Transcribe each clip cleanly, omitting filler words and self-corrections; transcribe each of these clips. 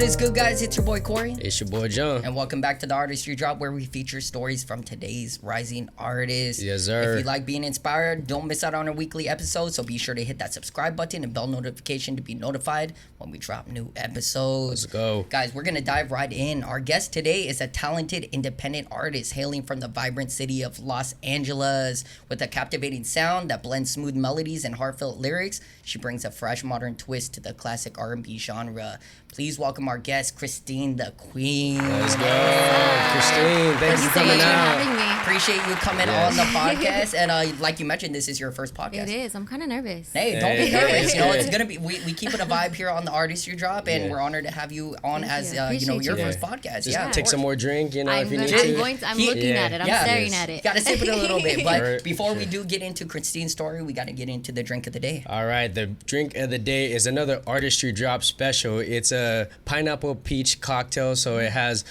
What is good, guys? It's your boy Corey. It's your boy John. And welcome back to the Artistry Drop, where we feature stories from today's rising artists. Yes, sir. If you like being inspired, don't miss out on our weekly episodes. So be sure to hit that subscribe button and bell notification to be notified when we drop new episodes. Let's go. Guys, we're going to dive right in. Our guest today is a talented independent artist hailing from the vibrant city of Los Angeles. With a captivating sound that blends smooth melodies and heartfelt lyrics, she brings a fresh modern twist to the classic R&B genre. Please welcome our guest, Kristine The Queen. Let's go. Kristine, thanks for coming out. Appreciate you coming on the podcast. And like you mentioned, this is your first podcast. It is. I'm kind of nervous. Hey, don't be nervous. You know, it's going to be, we keep it a vibe here on the Artistry Drop, and we're honored to have you on as, your first podcast. Just take some more drink, you know, if you need to. I'm looking at it. I'm staring at it. Got to sip it a little bit. But before we do get into Kristine's story, we got to get into the drink of the day. All right. The drink of the day is another Artistry Drop special. It's a pineapple peach cocktail. So it has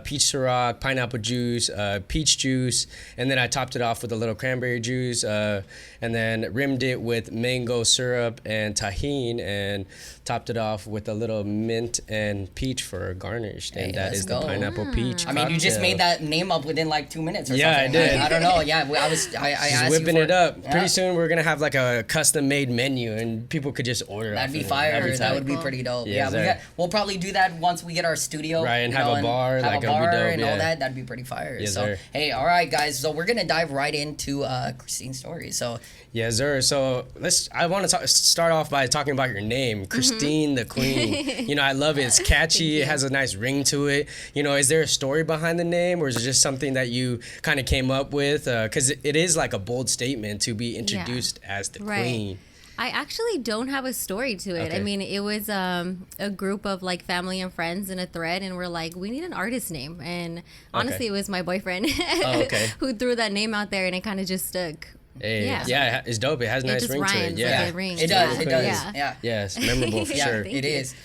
peach Ciroc, pineapple juice, peach juice, and then I topped it off with a little cranberry juice, and then rimmed it with mango syrup and tahini, and topped it off with a little mint and peach for a garnish. And that is the pineapple peach cocktail. I mean, you just made that name up within like 2 minutes or something. Yeah, I did. I don't know. Yeah, I asked whipping you it up. Pretty soon we're gonna have like a custom made menu, and people could just order. That'd be fire. That would be pretty dope. We'll probably do that once we get our studio. Right, and have a bar, like a bar dope, and all that. That'd be pretty fire. Yes, so sir. hey, all right, guys. So we're gonna dive right into Kristine's story. So yes, sir. So I want to start off by talking about your name, Kristine The Queen. You know, I love it. It's catchy. It has a nice ring to it. You know, is there a story behind the name, or is it just something that you kind of came up with? Because it is like a bold statement to be introduced as the Queen. I actually don't have a story to it. Okay. I mean, it was a group of like family and friends in a thread, and we're like, we need an artist name. And honestly, it was my boyfriend who threw that name out there, and it kind of just stuck. Hey, yeah, it's dope. It has a nice ring to it. Yeah, it rings. It does. Yeah. Yeah, it's memorable for sure. It is.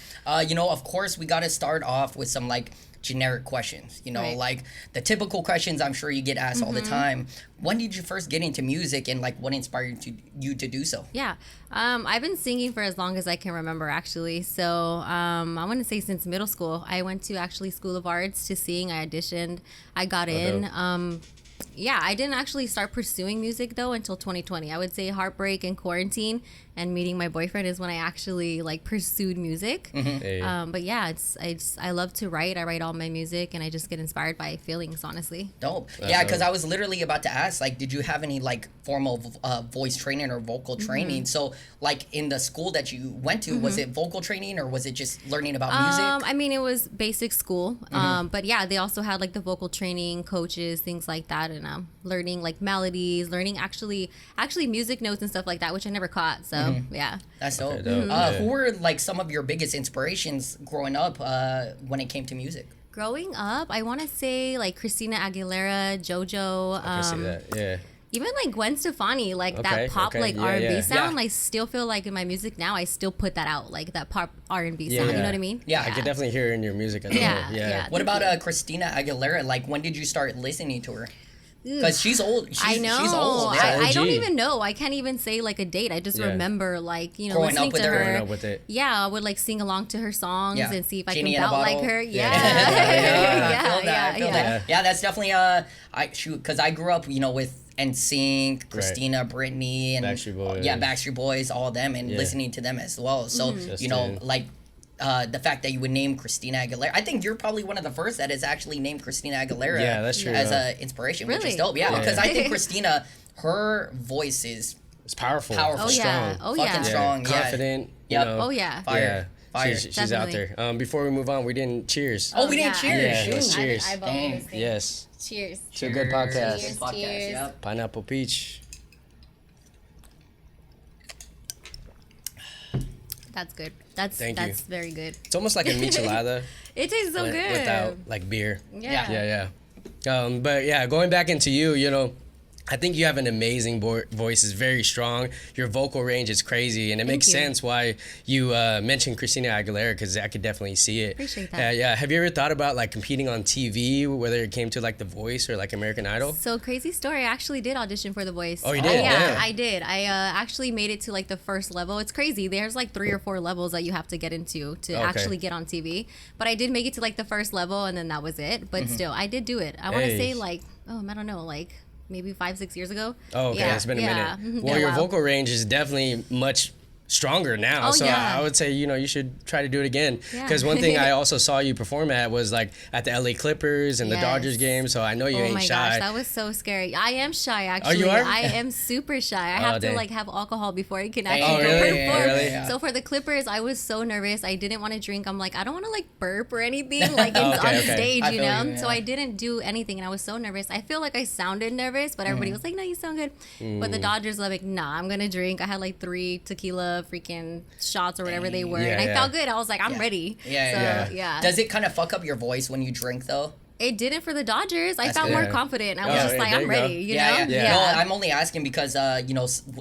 You know, of course, we got to start off with some like generic questions, you know, like the typical questions I'm sure you get asked all the time. When did you first get into music, and like what inspired you to do so? Yeah, I've been singing for as long as I can remember, actually. So I want to say since middle school. I went to actually School of Arts to sing. I auditioned. I got in. Yeah, I didn't actually start pursuing music though until 2020. I would say heartbreak and quarantine and meeting my boyfriend is when I actually like pursued music. But yeah, I love to write. I write all my music, and I just get inspired by feelings, honestly. Dope. Yeah, because I was literally about to ask, like, did you have any like formal voice training or vocal training? So like in the school that you went to, was it vocal training, or was it just learning about music? I mean, it was basic school. But yeah, they also had like the vocal training coaches, things like that, and learning like melodies, learning actually music notes and stuff like that, which I never caught. So yeah, that's dope. Who were like some of your biggest inspirations growing up when it came to music? Growing up, I want to say like Christina Aguilera, Jojo. I see that. Yeah. Even like Gwen Stefani, like that pop like R&B sound. I still feel like in my music now, I still put that out, like that pop R&B sound. You know what I mean? Yeah, I can definitely hear it in your music. Yeah. What about Christina Aguilera? Like, when did you start listening to her? Because she's old. I know. She's old. Yeah. I don't even know. I can't even say like a date. I just remember like, you know, listening to her. Growing up with it. Yeah, I would like sing along to her songs and see if I Genie can belt like her. I feel that. Yeah, that's definitely because I grew up, you know, with NSYNC, Christina, Britney, and Backstreet Boys, all of them, and listening to them as well. So you know, like. The fact that you would name Christina Aguilera, I think you're probably one of the first that has actually named Christina Aguilera that's true, as an inspiration, which is dope. Yeah, because I think Christina, her voice is powerful. Strong. Strong, confident. Yep. Fire. Fire. She's out there. Before we move on, we didn't cheers. We didn't cheers. Yeah, let's cheers. Yes. Cheers. To a good podcast. Cheers. Yep. Pineapple peach. That's good. That's very good. It's almost like a michelada. It tastes so good. Without like beer. Yeah. But yeah, going back into you know, I think you have an amazing voice. It's very strong. Your vocal range is crazy, and it makes sense why you mentioned Christina Aguilera, because I could definitely see it. Appreciate that. Yeah. Have you ever thought about like competing on TV, whether it came to like The Voice or like American Idol? So crazy story. I actually did audition for The Voice. Oh, you did? Yeah, I did. I actually made it to like the first level. It's crazy. There's like 3 or 4 levels that you have to get into to actually get on TV. But I did make it to like the first level, and then that was it. But still, I did do it. I want to say like, I don't know, like maybe 5-6 years ago. Oh, okay. It's been a minute. Well, your vocal range is definitely much stronger now. I would say, you should try to do it again. Because one thing I also saw you perform at was like at the LA Clippers and the Dodgers game. So I know you ain't shy. Oh my gosh, that was so scary. I am shy, actually. Oh, you are? I am super shy. I have to like have alcohol before I can actually really? perform. Really? So for the Clippers, I was so nervous. I didn't want to drink. I'm like, I don't want to like burp or anything like on stage, you know? So I didn't do anything, and I was so nervous. I feel like I sounded nervous, but everybody was like, no, you sound good. But the Dodgers were like, nah, I'm going to drink. I had like 3 tequila freaking shots or whatever they were, and I felt good. I was like, I'm ready. Does it kind of fuck up your voice when you drink though? It didn't for the Dodgers. I felt more confident. I was just like, I'm ready, you know? No, I'm only asking because,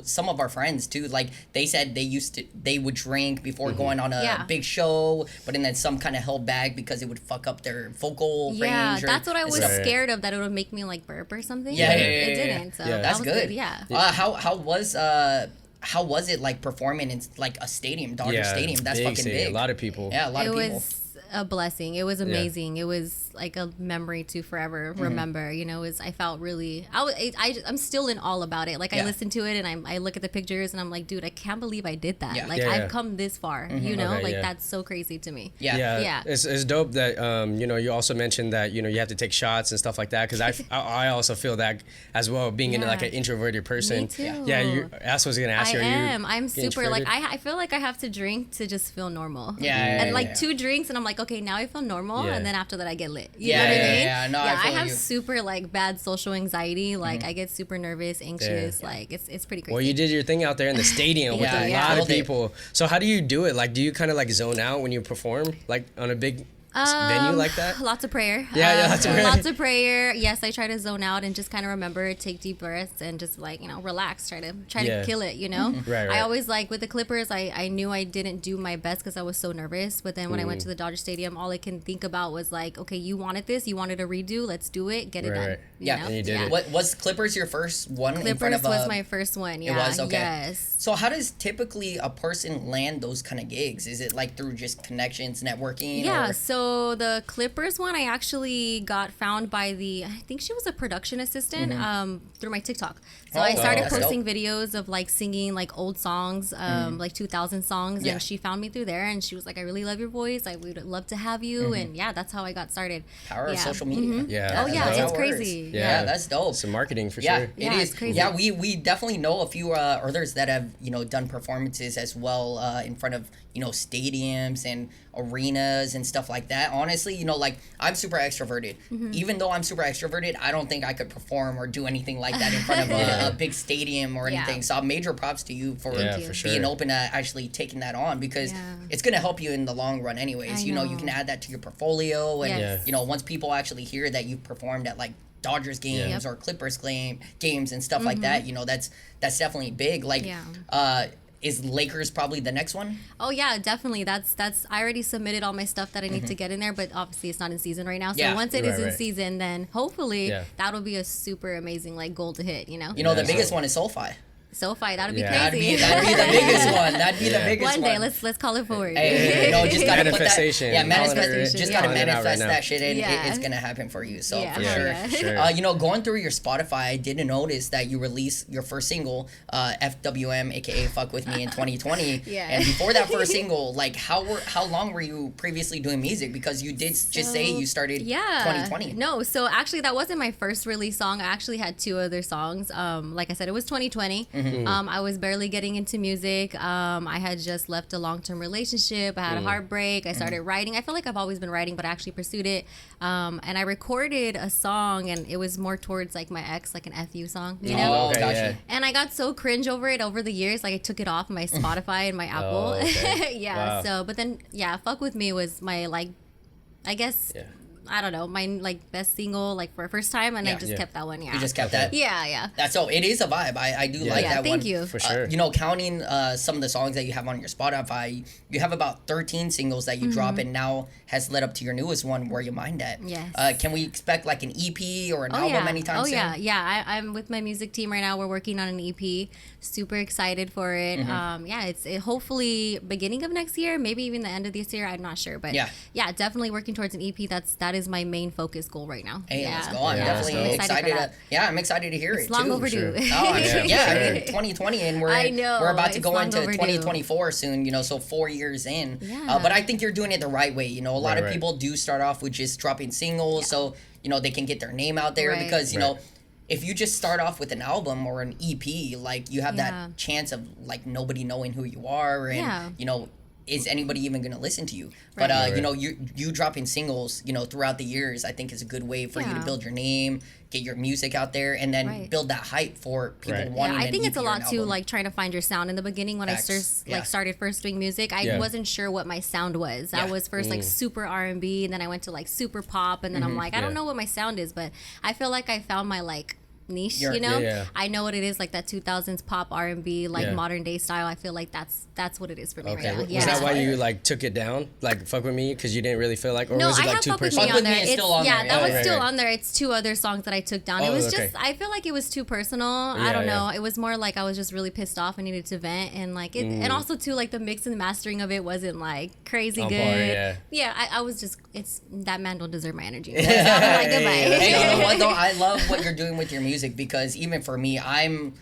some of our friends too, like they said they would drink before going on a big show, but then some kind of held back because it would fuck up their vocal range. Yeah, that's what I was scared of, that it would make me like burp or something. It didn't. So that's that was good. How was it like performing in like a stadium, Dodger Stadium? That's fucking big. A lot of people. Yeah, a lot of people. It was a blessing. It was amazing. It was like a memory to forever remember. I felt really. I'm still in awe about it. Like I listen to it and I look at the pictures and I'm like, dude, I can't believe I did that. I've come this far. That's so crazy to me. Yeah. It's dope that you also mentioned that you have to take shots and stuff like that, because I also feel that as well, being like an introverted person. Me too. Yeah, that's what I was gonna ask you. I'm super like I feel like I have to drink to just feel normal. And like 2 drinks and I'm like, okay, now I feel normal, and then after that I get lit. You know what I mean? I have super like bad social anxiety. Like I get super nervous, anxious. Like it's pretty crazy. Well, you did your thing out there in the stadium with a lot of people. So how do you do it? Like, do you kind of like zone out when you perform, like on a big venue like that? Lots of prayer. Lots of prayer. Yes, I try to zone out and just kind of remember, take deep breaths and just like, relax, try to kill it, Right. I always like with the Clippers, I knew I didn't do my best because I was so nervous, but then when I went to the Dodger Stadium, all I can think about was like, okay, you wanted this, you wanted a redo, let's do it, get it done. And you did it. What was Clippers your first one? Clippers was my first one. It was, okay. Yes. So how does typically a person land those kind of gigs? Is it like through just connections, networking? Yeah, so the Clippers one, I actually got found by I think she was a production assistant through my TikTok. So I started posting videos of like singing like old songs, like 2000 songs, and she found me through there, and she was like, I really love your voice, I would love to have you, and that's how I got started. Power of social media. It's crazy. Yeah, that's dope. Some marketing for sure. It is. It's crazy. Yeah, we definitely know a few others that have done performances as well in front of stadiums and arenas and stuff like that. Honestly, like I'm super extroverted. Even though I'm super extroverted, I don't think I could perform or do anything like that in front of a big stadium or anything. So major props to you for being open to actually taking that on, because it's going to help you in the long run anyways. You can add that to your portfolio, and once people actually hear that you've performed at like Dodgers games or Clippers games and stuff like that, that's definitely big. Like is Lakers probably the next one? Oh yeah, definitely. That's I already submitted all my stuff that I need to get in there, but obviously it's not in season right now. So once it is in season, then hopefully that'll be a super amazing like goal to hit. The biggest one is SoFi. SoFi, that'd be crazy. That'd be the biggest one. That'd be the biggest one. One day, let's call it forward. Just gotta manifestation. Put that. Manifestation. Just gotta manifest that shit, and it's gonna happen for you. So for sure. Going through your Spotify, I did notice that you released your first single, FWM, aka "Fuck with Me" in 2020. And before that first single, like how long were you previously doing music? Because you did just say you started 2020. No, so actually that wasn't my first release song. I actually had 2 other songs. Like I said, it was 2020. I was barely getting into music. I had just left a long-term relationship. I had a heartbreak. I started writing. I feel like I've always been writing, but I actually pursued it. And I recorded a song, and it was more towards like my ex, like an FU song, Oh, gotcha. And I got so cringe over it over the years. Like I took it off my Spotify and my Apple. Oh, okay. So, but then, Fuck With Me was my like, I guess... I don't know, my like best single like for first time, and I just kept that one. Yeah, You just kept that. yeah. That's so. It is a vibe. I do like that one. Thank you. For sure. You know, counting some of the songs that you have on your Spotify, you have about 13 singles that you drop, and now has led up to your newest one, Where Your Mind At. Yes. Can we expect like an EP or an album anytime soon? Yeah. I'm with my music team right now. We're working on an EP. Super excited for it. It's hopefully beginning of next year, maybe even the end of this year. I'm not sure, but definitely working towards an EP. That is my main focus goal right now. Hey, let's go. I'm definitely excited. I'm excited to hear it. It's long overdue. Sure. I mean, 2020, and we're about to go into 2024 soon. You know, so 4 years in. Yeah. But I think you're doing it the right way. You know, a lot of people do start off with just dropping singles, so you know they can get their name out there because you know. If you just start off with an album or an EP, like you have that chance of like nobody knowing who you are, and you know, is anybody even going to listen to you? But you know, you dropping singles, you know, throughout the years, I think is a good way for you to build your name, get your music out there, and then build that hype for people wanting. I think an it's a EP or an lot too, album. like trying to find your sound. In the beginning, when I started first doing music, I wasn't sure what my sound was. I was first like super R&B, and then I went to like super pop, and then I'm like, I don't know what my sound is, but I feel like I found my like niche, you know. I know what it is, like that 2000s pop R&B, like modern day style. I feel like that's what it is for me right now. Was that why you like took it down, like Fuck With Me, because you didn't really feel like, or was it like too personal? Fuck With Me is still on there. That one's still on there. It's 2 other songs that I took down. It was just, I feel like it was too personal. I don't know. It was more like I was just really pissed off and needed to vent, and like it, and also too like the mix and the mastering of it wasn't like crazy good. I was just, it's that man don't deserve my energy. So I'm like, goodbye. Hey, you know what though? I love what you're doing with your music, because even for me, I'm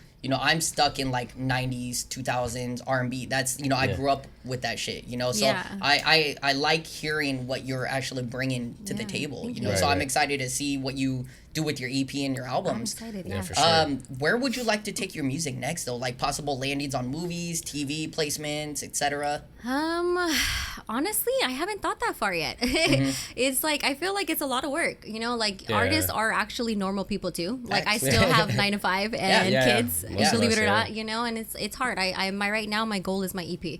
stuck in like 90s, 2000s R&B. That's, you know, I grew up with that shit, you know, so I like hearing what you're actually bringing to the table, you know, so I'm excited to see what you do with your EP and your albums. I'm excited, for sure. Where would you like to take your music next though? Like possible landings on movies, TV placements, etc.? Honestly, I haven't thought that far yet. It's like, I feel like it's a lot of work, you know, like artists are actually norble people too. Like I still have 9 to 5 and kids, believe it or not, you know, and it's hard. Right now, my goal is my EP.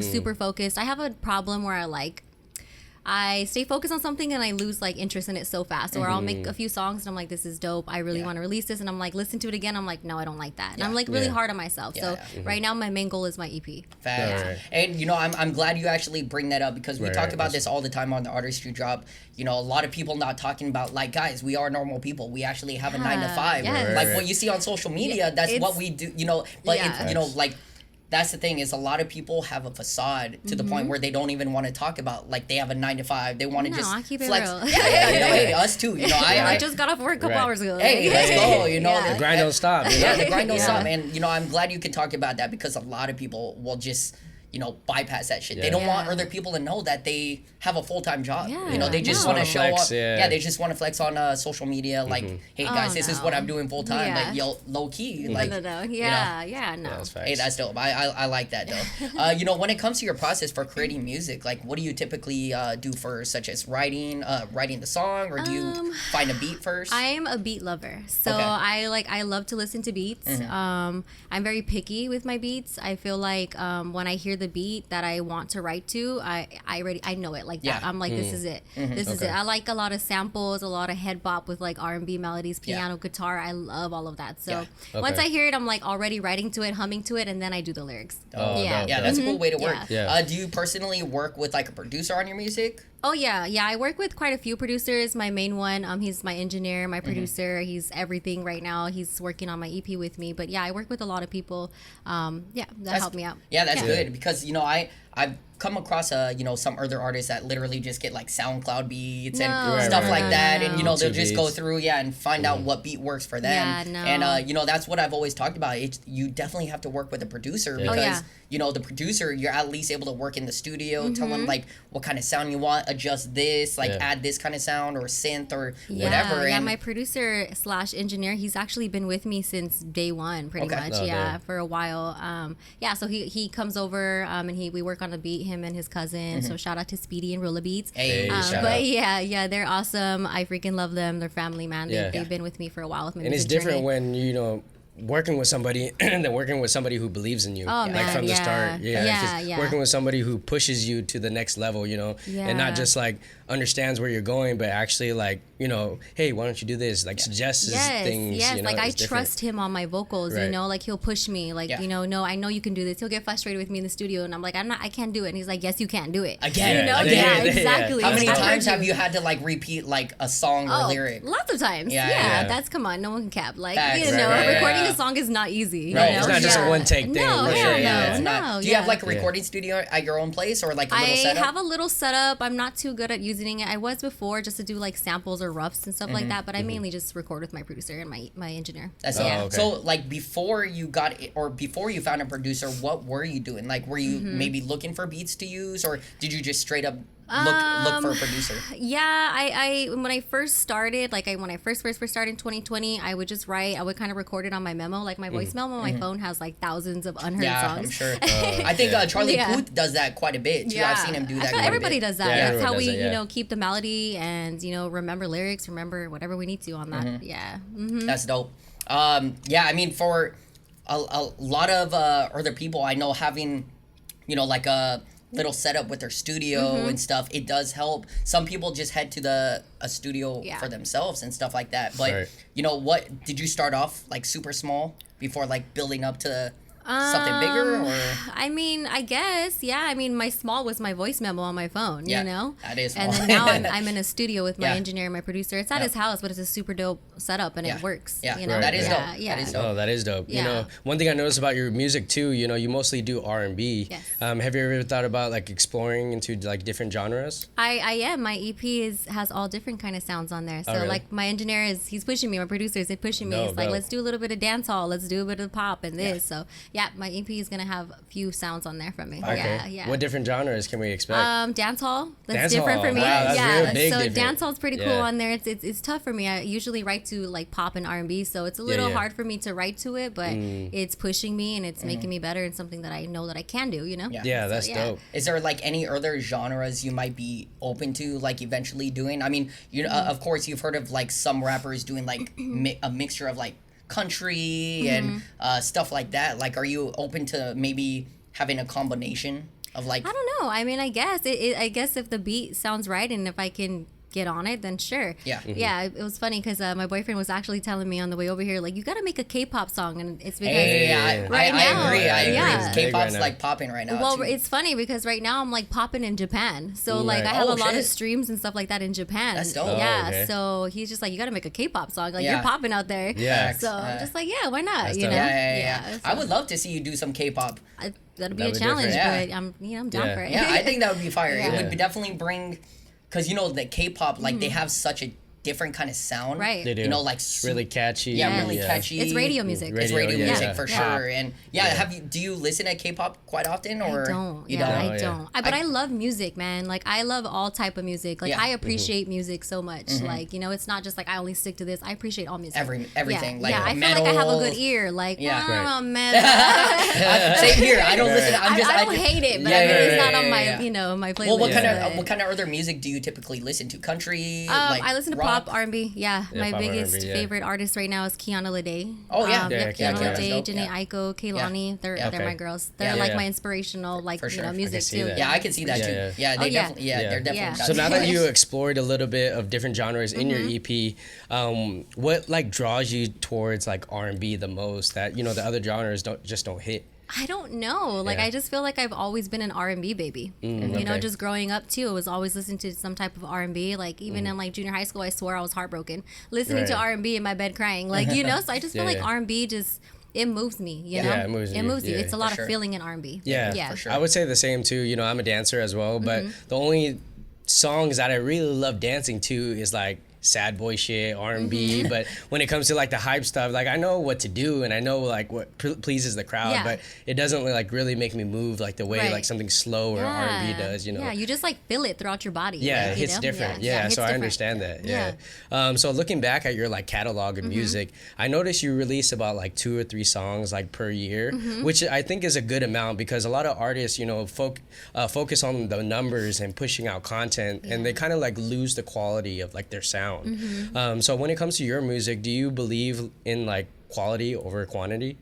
Super focused. I have a problem where I stay focused on something and I lose like interest in it so fast. Or I'll make a few songs and I'm like, this is dope. I really want to release this. And I'm like, listen to it again. I'm like, no, I don't like that. And I'm like really hard on myself. So right now my main goal is my EP. Facts. And you know, I'm glad you actually bring that up, because we talk about this all the time on the Artistry Drop. You know, a lot of people not talking about, like, guys, we are normal people. We actually have a 9 to 5. Like what you see on social media, that's what we do, you know, but it's, you know, like, that's the thing, is a lot of people have a facade to the point where they don't even want to talk about, like, they have a 9 to 5. They want to just I keep it flex. real. You know, hey, us too. You know, I just got off work a couple hours ago. Hey, let's go. You know, the grind don't stop. You know? The grind don't stop. And you know, I'm glad you can talk about that, because a lot of people will just, you know, bypass that shit. They don't want other people to know that they have a full-time job. You know, they just want to show up. They just want to flex on social media. Like, hey guys, this is what I'm doing full-time. Like, yo, low key. Like, no. No. Hey, that's dope. I like that though. You know, when it comes to your process for creating music, like, what do you typically do first, such as writing the song, or do you find a beat first? I am a beat lover, so I love to listen to beats. I'm very picky with my beats. I feel like when I hear the beat that I want to write to, I know it like that. I'm like, this is it. This is it. I like a lot of samples, a lot of head bop with like R&B melodies, piano, guitar. I love all of that. So once I hear it, I'm like already writing to it, humming to it, and then I do the lyrics. That's a cool way to work. Do you personally work with like a producer on your music? Oh yeah. I work with quite a few producers. My main one, he's my engineer, my producer. He's everything right now. He's working on my EP with me. But yeah, I work with a lot of people. That helped me out. Yeah, that's good, because you know I've come across you know, some other artists that literally just get like SoundCloud beats and stuff like that, and you know, they'll just go through and find out what beat works for them. And you know, that's what I've always talked about. You definitely have to work with a producer, because you know, the producer, you're at least able to work in the studio, tell them like what kind of sound you want, adjust this, like add this kind of sound or synth or whatever. And my producer / engineer, he's actually been with me since day one, pretty much. For a while. So he comes over and we work on a beat, him and his cousin. So shout out to Speedy and Rilla Beats. They're awesome. I freaking love them. They're family, man. They've been with me for a while with my music journey. Different when, you know, working with somebody than working with somebody who believes in you, like from the start. Working with somebody who pushes you to the next level, you know, and not just like, understands where you're going, but actually like, you know, hey, why don't you do this? Like suggests things. Yes, you know, like I it's different. trust him on my vocals, Right. you know, like he'll push me, like, you know, no, I know you can do this. He'll get frustrated with me in the studio and I'm like, I can't do it. And he's like, yes, you can do it. Again, you know? again. Yeah, exactly. How many I've heard times you. have you had to like repeat like a song or lyric? Lots of times. Yeah, that's come on. No one can cap. Like, Facts. you know, Right. recording a song is not easy. Right. You know? It's not just a one take thing. No, for hell sure. no. It's not. Do you have like a recording studio at your own place or like a little I setup? have a little setup. I'm not too good at using it. I was before just to do like samples or roughs and stuff like that, but I mainly just record with my producer and my engineer. That's yeah. So like before you got it, or before you found a producer, what were you doing? Like were you maybe looking for beats to use, or did you just straight up look for a producer? Yeah, I when I first started, like when I first started in 2020, I would just write. I would kind of record it on my memo, like my voice memo. My phone has like thousands of unheard songs. I'm sure. I think Charlie Puth does that quite a bit too. I've seen him do that. I feel quite everybody a bit. does that. Yeah, That's how we, everyone does it, you know, keep the melody and you know remember lyrics, remember whatever we need to on that. Yeah. That's dope. Yeah, I mean for a lot of other people I know having, you know, like a little setup with their studio and stuff, it does help. Some people just head to a studio for themselves and stuff like that. But you know, what did you start off like super small before like building up to something bigger? Or I mean, I guess, yeah. I mean, my small was my voice memo on my phone, you know? That is and small. then now I'm in a studio with my engineer and my producer. It's at his house, but it's a super dope setup and it works. Yeah, you know? that is dope. Yeah. That is dope. Oh, that is dope. Yeah. You know, one thing I noticed about your music too, you know, you mostly do R&B. Yes. Have you ever thought about like exploring into like different genres? I am. My EP has all different kind of sounds on there. So really? like my engineer he's pushing me. My producer is pushing me. Dope, It's like dope. let's do a little bit of dance hall. Let's do a bit of pop and this. So yeah, my EP is gonna have a few sounds on there from me. Okay. Yeah. What different genres can we expect? Dance hall. That's Dance different hall. for me. Wow, that's yeah. real big So different. dance hall's pretty cool Yeah. on there. It's tough for me. I usually write to like pop and R&B, so it's a little yeah. hard for me to write to it, but it's pushing me and it's making me better and something that I know that I can do. You know. Yeah, that's yeah. dope. Is there like any other genres you might be open to like eventually doing? I mean, you know, of course you've heard of like some rappers doing like a mixture of like country and stuff like that. Like, are you open to maybe having a combination of like? I don't know. I mean, I guess I guess if the beat sounds right and if I can get on it, then sure. Yeah. Yeah. It was funny because my boyfriend was actually telling me on the way over here, like, you got to make a K-pop song, and it's because Hey, right I now, agree. I agree. yeah. K-pop's Right now. like popping right now. Well, too. it's funny because right now I'm like popping in Japan, so like Right. I have Oh, a lot of shit. streams and stuff like that in Japan. That's dope. Oh, Yeah, okay. so he's just like, you got to make a K-pop song, like Yeah. you're popping out there. Yeah. So I'm just like, yeah, why not? That's You know? dope. Yeah. so I would love to see you do some K-pop. that'd be That'd a be challenge, different. but I'm down Yeah. for it. Yeah, I think that would be fire. Yeah. It would definitely bring, because you know the K-pop, like they have such a different kind of sound. Right. They do. You know, like It's really catchy. yeah, Yes. really catchy. It's radio music. It's Radio, radio yeah. music for Yeah. sure. And do you listen to K-pop quite often, or I don't. you Yeah, don't? I Oh, yeah. don't. But I love music, man. Like I love all type of music. Like Yeah. I appreciate music so much. Like you know, it's not just like I only stick to this. I appreciate all music. Everything, Yeah, like yeah. I feel like I have a metal. good ear. Like Yeah. wow, Right. metal. Same here. I don't listen. I don't hate it, but I mean, it's not on my yeah. you know my playlist. Well, what but- kind of other music do you typically listen to? Country? I listen to rock? pop, R&B. Yeah, my pop, biggest R&B, yeah. favorite artist right now is Kiana Lede. Oh, yeah. Yeah, Yep, Kiana Kiana, Lede, dope, Janae yeah. Aiko, Kehlani. They're Okay. my girls. They're Yeah. like Yeah. my inspirational like For sure. I music can see too. that. Yeah, I can see that Yeah, too. yeah. Yeah, they Oh, yeah. definitely. Yeah, Yeah. they're definitely. Yeah. got So now that it. you explored a little bit of different genres in your EP, what like draws you towards like R&B the most? That you know the other genres don't hit. I don't know. Like Yeah. I just feel like I've always been an R&B baby. You know, okay. just growing up too, I was always listening to some type of R&B. Like even in like junior high school, I swore I was heartbroken listening to Right. R&B in my bed crying. Like you know, so I just feel Yeah, like yeah. R&B just it moves me. You know, Yeah, it moves you. Yeah. It's a lot For sure. of feeling in R&B. Yeah, yeah. for sure. I would say the same too. You know, I'm a dancer as well, but the only songs that I really love dancing to is like sad boy shit, R&B. But when it comes to like the hype stuff, like I know what to do and I know like what pleases the crowd, Yeah. but it doesn't like really make me move like the way Right. like something slow or R&B does. You know. Yeah, you just like feel it throughout your body. Yeah, like, it you hits know? different. it Yeah, hits so I different. understand that. Yeah. Yeah. So looking back at your like catalog of music, I noticed you release about like 2 or 3 songs like per year, which I think is a good amount because a lot of artists, you know, focus on the numbers and pushing out content, and they kind of like lose the quality of like their sound. So when it comes to your music, do you believe in like quality over quantity?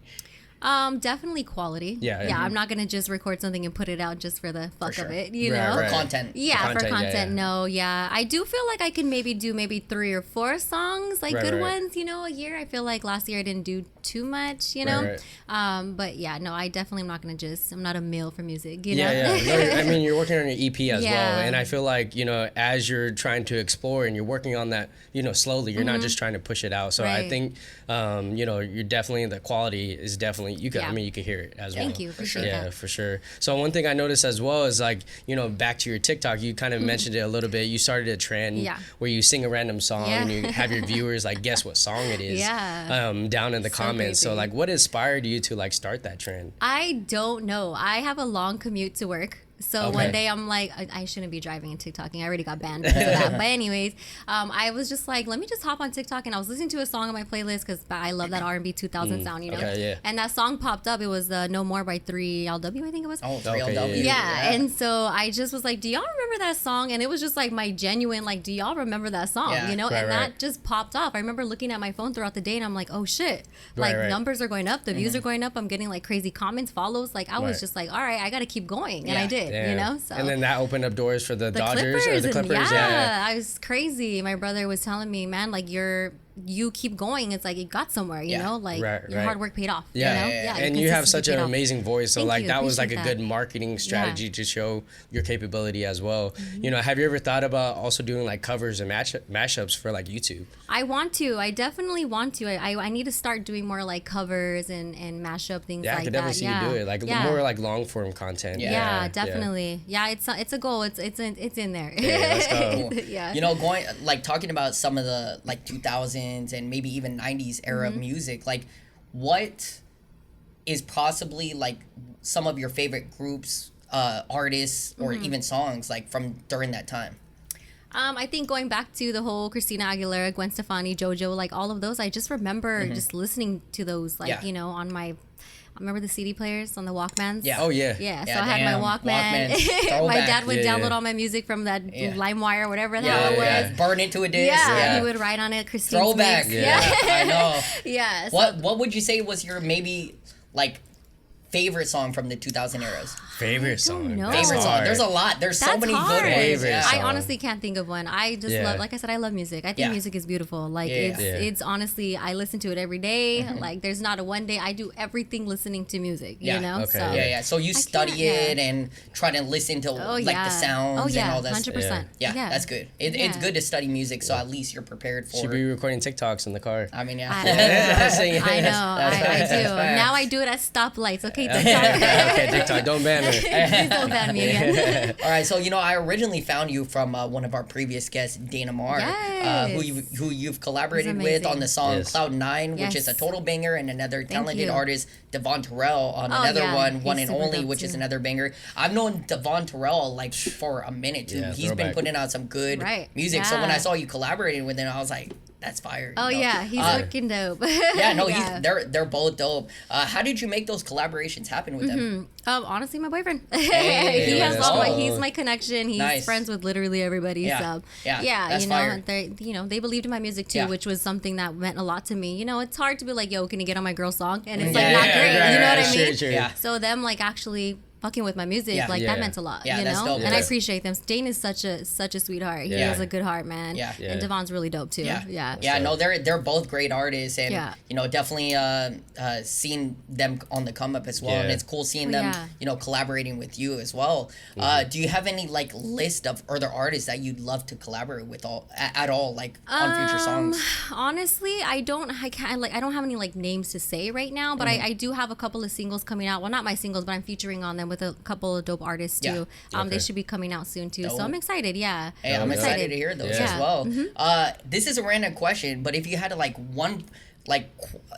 Definitely quality. Yeah, Yeah. I'm not gonna just record something and put it out just for the fuck sure. of it, you Right, know. right. For content. Yeah, for content. Yeah. No, yeah. I do feel like I can maybe do 3 or 4 songs, like Right, good right. ones, a year. I feel like last year I didn't do too much, you know. Right. But yeah, no, I definitely am not gonna I'm not a mill for music, you know. Yeah. No, I mean, you're working on your EP as well, Yeah. and I feel like as you're trying to explore and you're working on that, slowly. You're not just trying to push it out. So I Right. think, you're definitely the quality is definitely you can. Yeah. I mean, you can hear it as well. Thank you. Appreciate Yeah, that. for sure. So one thing I noticed as well is like, back to your TikTok, you kind of mentioned it a little bit. You started a trend Yeah. where you sing a random song Yeah. and you have your viewers like guess what song it is. Yeah. Down in the So comments. So crazy. like, what inspired you to like start that trend? I don't know. I have a long commute to work. So Okay. one day I'm like, I shouldn't be driving and TikToking. I already got banned because of that. But anyways, I was just like, let me just hop on TikTok, and I was listening to a song on my playlist because I love that R&B 2000 sound, okay, yeah. And that song popped up. It was No More by 3LW, I think it was. Oh, Okay, 3LW. Yeah, and so I just was like, do y'all remember that song? And it was just like my genuine, like, do y'all remember that song? Yeah. Right, Right. and that just popped off. I remember looking at my phone throughout the day, and I'm like, oh shit, like Right. numbers are going up, the views are going up. I'm getting like crazy comments, follows. Like I was Right. just like, all right, I got to keep going, and Yeah. I did, Damn. So. And then that opened up doors for the Dodgers or the and Clippers. yeah, I was crazy. My brother was telling me, man, like you keep going. It's like it got somewhere, you Yeah. know, like Right, your right. hard work paid off. Yeah, you know? and your you have such consistency an paid off. amazing voice. So Thank like you. that was like a Appreciate good that. marketing strategy to show your capability as well. Mm-hmm. Have you ever thought about also doing like covers and mashups for like YouTube? I want to. I definitely want to. I need to start doing more like covers and mashup things Yeah, like I could definitely that. see yeah. you do it. Like yeah. more like long form content. Yeah, definitely. Yeah, it's a goal. It's in there. Yeah, let's go. Yeah. Going like talking about some of the like 2000s and maybe even 90s era of music, like what is possibly like some of your favorite groups, artists, or even songs like from during that time? I think going back to the whole Christina Aguilera, Gwen Stefani, Jojo, like all of those, I just remember just listening to those, like, Yeah. On my, I remember the CD players on the Walkmans. Yeah. Oh yeah. Yeah, so Yeah, I had my damn, Walkman. Walkmans, My throwback. dad would Yeah, download yeah. all my music from that Yeah. LimeWire or whatever the Yeah, hell it was. yeah. Burn it to a disc. Yeah, he would write on it, Christine Throwback. Mix. Yeah, I know. Yeah. So What would you say was your maybe like favorite song from the 2000 eras? Favorite song. know. That's Favorite song. hard. There's a lot. There's so That's many hard. good ones. Favorite Yeah. song. I honestly can't think of one. I just Yeah. love, like I said, I love music. I think Yeah. music is beautiful. Like Yeah. it's honestly, I listen to it every day. Like there's not a one day I do everything listening to music. Yeah. You know, Okay. so Yeah. So you I study can't- it and try to listen to Oh like yeah. the sounds Oh yeah. and all that. 100%. Yeah, that's good. It's Yeah. good to study music, so at least you're prepared for Should be recording TikToks in the car. I mean, yeah. I Yeah. know. I do. facts. Now I do it at stoplights. Okay, TikTok. Okay, TikTok, don't ban me. Please don't ban me again. All right, so I originally found you from one of our previous guests, Dana Marr, Yes. who you've collaborated He's with on amazing. the song Yes. Cloud 9, which is a Yes. total banger, and another talented you. artist, Devon Terrell, on Oh, another yeah. one He's and super only, dope, which is too. another banger. I've known Devon Terrell like for a minute too. Yeah, He's been throwback. putting out some good Right. music. So when Yeah. I saw you collaborating with him, I was like, that's fire. Oh yeah, he's freaking dope. Yeah, no, Yeah. they're both dope. How did you make those collaborations happen with them? Honestly, my boyfriend. Hey, he has that's all my. dope. He's my connection. He's Nice. friends with literally everybody. Yeah. So Yeah, that's fire. they believed in my music too, Yeah. which was something that meant a lot to me. It's hard to be like, yo, can you get on my girl song? And it's Yeah, like not yeah, great. right, You know what right, I sure, mean? sure. Yeah. So them like actually fucking with my music, Yeah. like Yeah. that meant a lot. Yeah, you that's know, dope. and I Yeah. appreciate them. Dane is such a sweetheart. He Yeah. has a good heart, man. Yeah. Yeah. And Devon's really dope too. Yeah. No, they're both great artists, and Yeah. definitely seeing them on the come up as well, and Yeah. it's cool seeing Oh, them, yeah. collaborating with you as well. Do you have any like list of other artists that you'd love to collaborate with at all, like on future songs? Honestly, I don't have any like names to say right now, but I do have a couple of singles coming out. Well, not my singles, but I'm featuring on them with a couple of dope artists too. Yeah. They Okay. should be coming out soon too. Dope. So I'm excited. Yeah. Hey, I'm Okay. excited to hear those Yeah. as well. Mm-hmm. This is a random question, but if you had to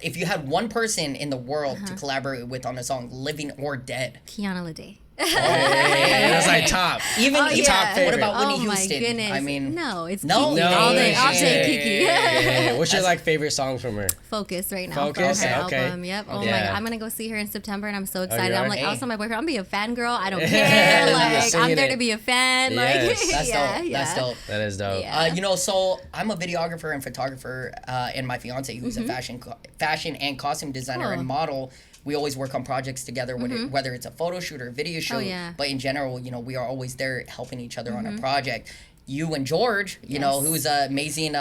if you had one person in the world Uh-huh. to collaborate with on a song, living or dead, Kiana Lede. That's like top. even Oh, yeah. top favorite. What about Whitney Oh my Houston? goodness. I mean, no, it's No? Kiki. No. All day. I'll Yeah. take Kiki. Yeah. What's your like favorite song from her? Focus right now. Focus? From her Okay. album. Yep. Oh Yeah. my God. I'm gonna go see her in September, and I'm so excited. you I'm are? like, Hey. I'll tell my boyfriend, I'm gonna be a fangirl. I don't care. Like, Singing I'm there it. to be a fan. Yes. Like, that's yeah, dope. yeah. That's dope. That is dope. Yeah. So I'm a videographer and photographer, and my fiance, who's Mm-hmm. a fashion and costume designer and model. we always work on projects together, whether it's a photo shoot or a video shoot. yeah. But in general, you know, we are always there helping each other on a project. You and George, you know, who's an amazing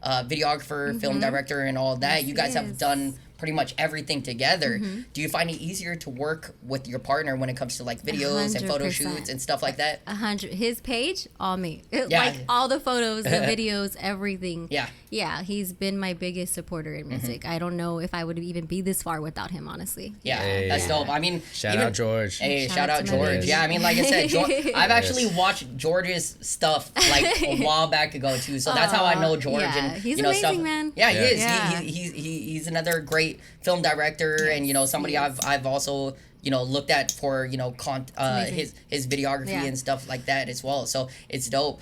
videographer, film director, and all that. You guys have done pretty much everything together. Do you find it easier to work with your partner when it comes to like videos and photo 100%. shoots and stuff like that? 100. His page, all me. Yeah. Like all the photos, the videos, everything. Yeah. Yeah, he's been my biggest supporter in music. I don't know if I would even be this far without him, honestly. Yeah, Hey. that's dope. I mean, Shout out George. Hey, Shout shout out out to my George. baby. Yeah, I mean, like I said, I've actually Yes. watched George's stuff like a while back ago too. So that's how I know George. Yeah. And He's you know, amazing, stuff. man. Yeah, he Yeah. is. Yeah. He's another great film director, and you know, somebody I've also looked at for amazing. his videography Yeah. and stuff like that as well. So it's dope.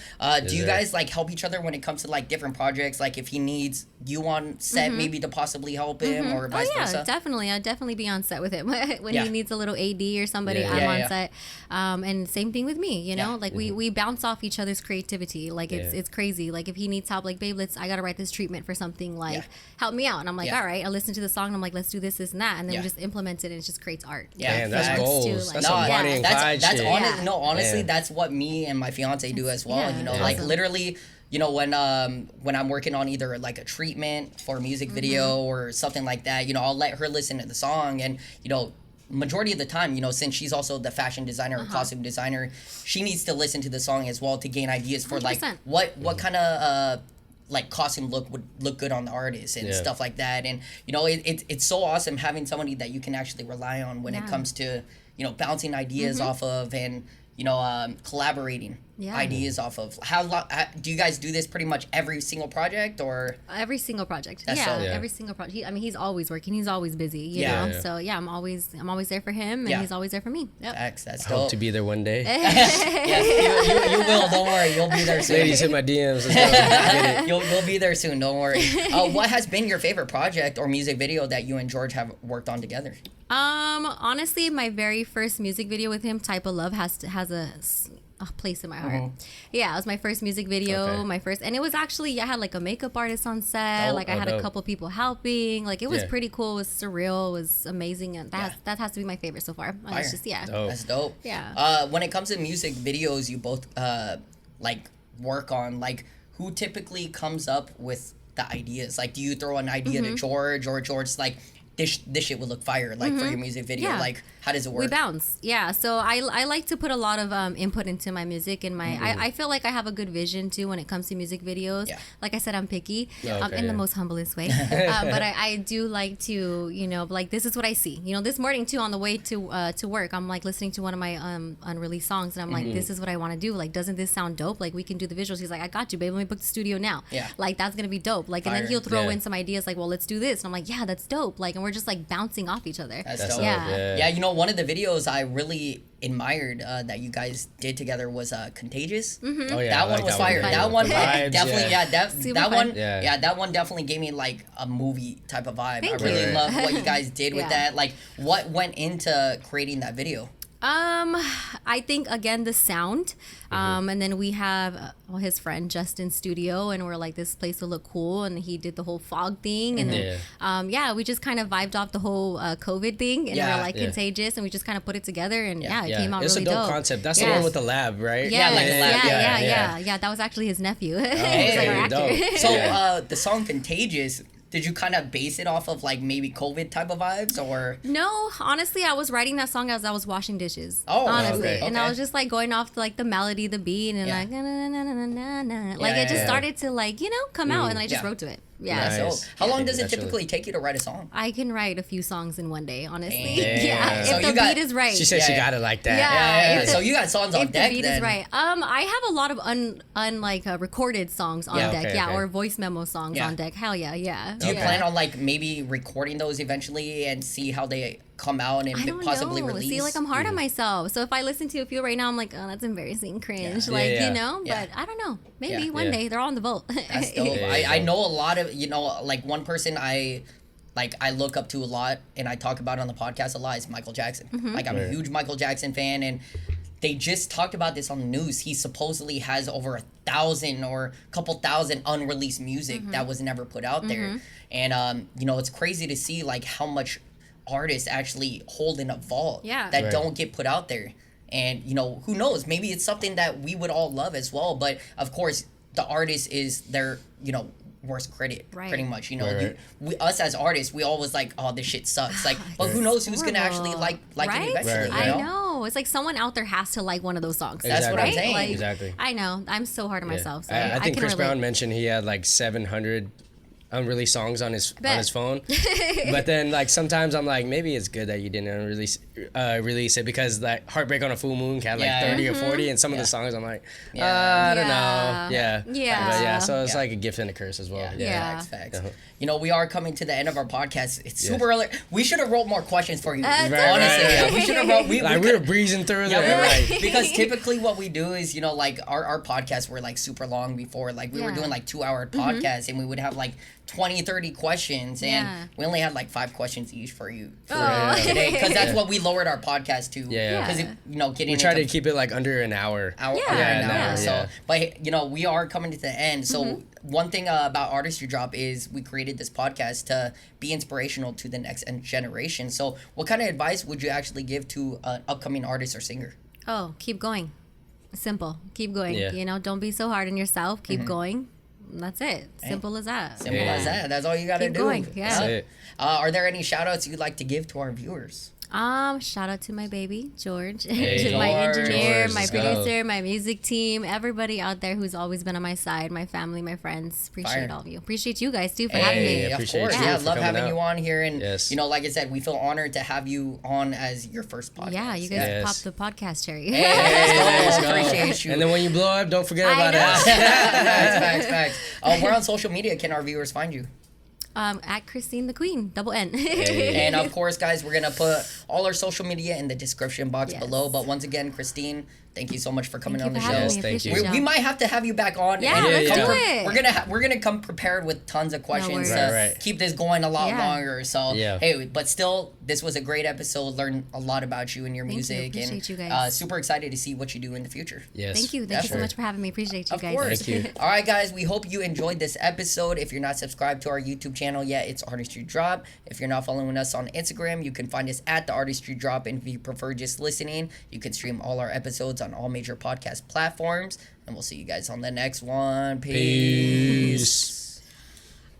Do you it? guys like help each other when it comes to like different projects? Like if he needs you on set, maybe to possibly help him, or vice versa. Definitely. I'd definitely be on set with him when Yeah. he needs a little AD or somebody. Yeah. I'm Yeah, on yeah. set, and same thing with me. You know, Yeah. like we bounce off each other's creativity. Like it's crazy. Like if he needs help, like babe, I gotta write this treatment for something. Like Yeah. help me out, and I'm like, Yeah. all right. I listen to the song, and I'm like, let's do this, and that, and then Yeah. we just implement it, and it just creates art. Yeah, Man, that's facts. goals. Too, That's like- some No, Bonnie and Clyde that's shit. honest. Yeah. No, honestly, Yeah. that's what me and my fiance do as well. Yeah. You know, Yeah. like Awesome. literally, you know, when I'm working on either like a treatment for a music video or something like that, you know, I'll let her listen to the song, and you know, majority of the time, you know, since she's also the fashion designer or costume designer, she needs to listen to the song as well to gain ideas for like 100%. what kind of like costume look would look good on the artist and Yeah. stuff like that. And you know, it's so awesome having somebody that you can actually rely on when it Yeah. comes to, you know, bouncing ideas off of, and you know, collaborating Yeah. ideas off of. How do you guys do this? Pretty much every single project, or Every single project. That's Yeah, dope. Yeah. every single project. I mean, he's always working. He's always busy. You Yeah. know. Yeah. So yeah, I'm always there for him, and Yeah. he's always there for me. Yep. X? That's I hope dope. to be there one day. Yes, you will. Don't worry, you'll be there soon. Ladies, hit my DMs. Let's go. Get it. You'll be there soon. Don't worry. What has been your favorite project or music video that you and George have worked on together? Honestly, my very first music video with him, "Type of Love," has a place in my heart. Yeah, it was my first music video, Okay. and it was actually, I had like a makeup artist on set, like I had a dope. couple people helping, like it was Yeah. pretty cool, it was surreal, it was amazing, and Yeah. that has to be my favorite so far. Fire. It's just, yeah. Dope. That's dope. Yeah. When it comes to music videos, you both like work on, like who typically comes up with the ideas? Like, do you throw an idea to George, or George's like, this shit would look fire, like for your music video? Yeah. Like, how does it work? We bounce. Yeah. So I like to put a lot of input into my music, and I feel like I have a good vision too when it comes to music videos. Yeah. Like I said, I'm picky Okay, in the yeah. most humblest way. But I do like to, you know, like this is what I see. You know, this morning too on the way to work, I'm like listening to one of my unreleased songs, and I'm like, this is what I want to do. Like, doesn't this sound dope? Like, we can do the visuals. He's like, I got you, babe. Let me book the studio now. Yeah. Like, that's gonna be dope. Like, and Fire. then he'll throw Yeah. in some ideas like, well, let's do this. And I'm like, yeah, that's dope. Like, and we're just like bouncing off each other. That's That's dope. dope. Yeah. Yeah, you know, one of the videos I really admired that you guys did together was Contagious. Oh yeah, That I one like was fire. one. That one The vibes, definitely, yeah. Super that fun. one, Yeah. that one definitely gave me like a movie type of vibe. Thank I really you. love what you guys did with Yeah. that. Like, what went into creating that video? I think again the sound, and then we have his friend Justin studio, and we're like, this place will look cool, and he did the whole fog thing, and then we just kind of vibed off the whole COVID thing, and Yeah. we're like Yeah. Contagious, and we just kind of put it together, and it Yeah, came out it's really a dope dope. concept. That's the Yes. one with the lab, right? Yes, like the lab. yeah. That was actually his nephew. He's Hey, like our actor. dope. So Yeah. the song Contagious, did you kind of base it off of like maybe COVID type of vibes, or? No, honestly, I was writing that song as I was washing dishes. Oh, honestly, okay. and I was just like going off to, like the melody, the beat, and Yeah. like na na na na na na na. Like Yeah, it just yeah. started to like come out, and I just Yeah. wrote to it. Yeah. Nice. So how long does it That's really- typically take you to write a song? I can write a few songs in one day, honestly. Damn. Yeah, So if you the got- beat is right. She said she Yeah. got it like that. Yeah. If So the- you got songs on if deck the beat then. is right. I have a lot of recorded songs on Yeah, deck, okay. or voice memo songs Yeah. on deck. Hell yeah. Do you Yeah. plan on like maybe recording those eventually and see how they come out and I don't possibly know. release? See, like I'm hard on myself. So if I listen to a few right now, I'm like, oh, that's embarrassing, cringe. Yeah. Like, Yeah. you know, Yeah. but I don't know. Maybe Yeah. one Yeah. day they're all on the vote. That's dope. Yeah, I yeah. know a lot of, you know, like one person I look up to a lot and I talk about on the podcast a lot is Michael Jackson. Mm-hmm. Like I'm a Right. huge Michael Jackson fan, and they just talked about this on the news. He supposedly has over 1,000 or a couple thousand unreleased music Mm-hmm. that was never put out there. And you know, it's crazy to see like how much artists actually hold in a vault Yeah. that Right. don't get put out there. And, you know, who knows? Maybe it's something that we would all love as well. But, of course, the artist is their, you know, worst critic, Right. pretty much. You know, Right. us as artists, we always like, oh, this shit sucks. Like, but who knows who's going to actually like right? it eventually, Right. you know? I know. It's like someone out there has to like one of those songs. That's what I'm right? saying. Like, Exactly. I know. I'm so hard on myself. So I think can Chris relate. Brown mentioned he had like 700 unreleased songs on his bet. phone. But then like sometimes I'm like, maybe it's good that you didn't release it, because like Heartbreak on a Full Moon had like Yeah. 30 or 40, and some of Yeah. the songs I'm like, Yeah. I don't Yeah. know. Yeah. Yeah. But yeah, so it's Yeah. like a gift and a curse as well. Yeah. Facts. Uh-huh. You know, we are coming to the end of our podcast. It's Yeah. super early. We should have wrote more questions for you. That's Honestly, okay. yeah. We should have wrote. Like we were breezing through Yeah, there. we were, Like, because typically what we do is, you know, like our podcasts were like super long before. Like we were Yeah. doing like 2-hour podcasts, and we would have like 20, 30 questions, and Yeah. we only had like 5 questions each for you for Oh. today, because that's what we lowered our podcast to. Yeah. Because Yeah. you know, getting we try to into keep it like under an hour. hour, Yeah. under Yeah, an no, hour. So, yeah. but you know, we are coming to the end. So Mm-hmm. one thing about Artistry Drop is we created this podcast to be inspirational to the next generation. So, what kind of advice would you actually give to an upcoming artist or singer? Oh, keep going. Simple. Keep going. Yeah. You know, don't be so hard on yourself. Keep Mm-hmm. going. That's it. Simple as that. Simple Yeah. as that. That's all you got to Keep do. going, yeah. That's it. Are there any shout outs you'd like to give to our viewers? Shout out to my baby, George. Hey, to my George. engineer, George, my let's go. producer, my music team, everybody out there who's always been on my side, my family, my friends. Appreciate Fire. all of you. Appreciate you guys too for having Hey, me. of appreciate course. you Yeah, for love coming having out. you on here. And, Yes. you know, like I said, we feel honored to have you on as your first podcast. Yeah, you guys Yes. popped the podcast cherry. Hey, let's Let's go. go. Appreciate you. And then when you blow up, don't forget I about know. us. Facts. Where on social media can our viewers find you? At Kristine The Queen, double N. And of course, guys, we're gonna put all our social media in the description box Yes. below. But once again, Christine, thank you so much for coming Thank on you the for having show. me. Thank you. Appreciate We y'all. might have to have you back on. Yeah, and let's yeah. do it. we're gonna come prepared with tons of questions worries. to Right. keep this going a lot Yeah. longer. So Yeah. hey, but still, this was a great episode. Learned a lot about you and your Thank you. music, Appreciate and you guys. super excited to see what you do in the future. Yes. Thank you. Thank you so Definitely. much for having me. Appreciate you Of guys. course. Thank you. All right, guys. We hope you enjoyed this episode. If you're not subscribed to our YouTube channel yet, it's Artistry Drop. If you're not following us on Instagram, you can find us at the Artistry Drop. And if you prefer just listening, you can stream all our episodes on all major podcast platforms. And we'll see you guys on the next one. Peace. Peace.